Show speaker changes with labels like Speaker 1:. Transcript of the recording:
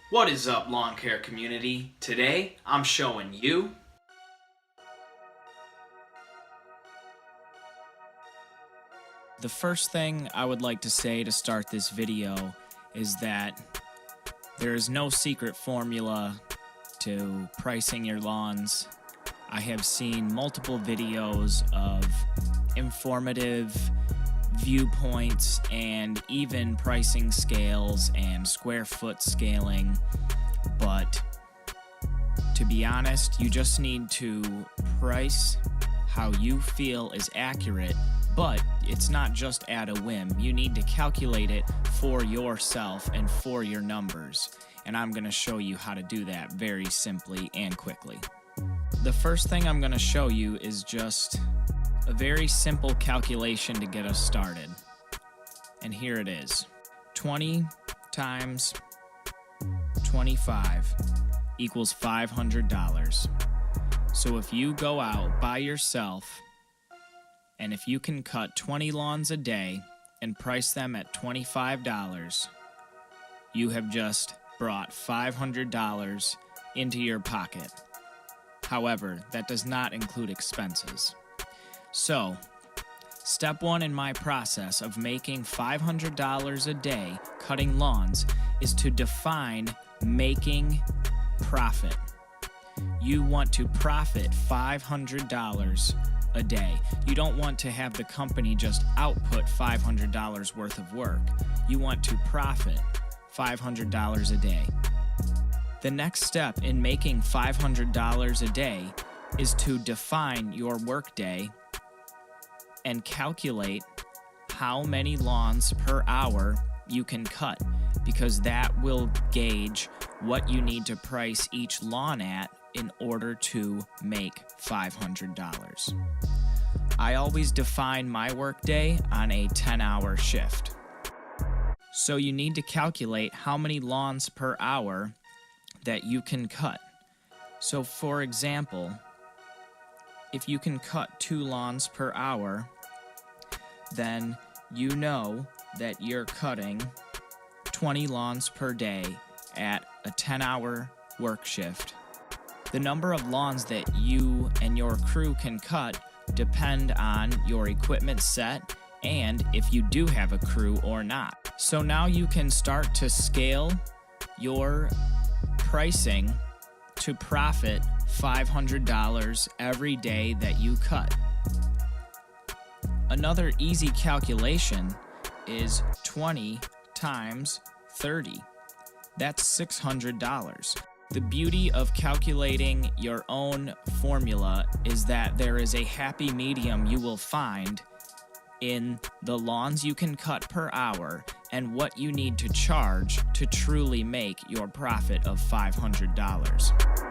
Speaker 1: What is up, lawn care community? Today I'm showing you
Speaker 2: The first thing I would like to say to start this video is that there is no secret formula to pricing your lawns. I have seen multiple videos of informative viewpoints and even pricing scales and square foot scaling, but to be honest, you just need to price how you feel is accurate, but it's not just at a whim. You need to calculate it for yourself and for your numbers, and I'm going to show you how to do that very simply and quickly. The first thing I'm going to show you is just a very simple calculation to get us started. And here it is. 20 times 25 equals $500. So if you go out by yourself, and if you can cut 20 lawns a day and price them at $25, you have just brought $500 into your pocket. However, that does not include expenses. So, step one in my process of making $500 a day cutting lawns is to define making profit. You want to profit $500 a day. You don't want to have the company just output $500 worth of work. You want to profit $500 a day. The next step in making $500 a day is to define your workday and calculate how many lawns per hour you can cut, because that will gauge what you need to price each lawn at in order to make $500. I always define my workday on a 10-hour shift. So you need to calculate how many lawns per hour that you can cut. So for example, if you can cut 2 lawns per hour, then you know that you're cutting 20 lawns per day at a 10-hour work shift. The number of lawns that you and your crew can cut depend on your equipment set and if you do have a crew or not. So now you can start to scale your pricing to profit $500 every day that you cut. Another easy calculation is 20 times 30. That's $600. The beauty of calculating your own formula is that there is a happy medium you will find in the lawns you can cut per hour and what you need to charge to truly make your profit of $500.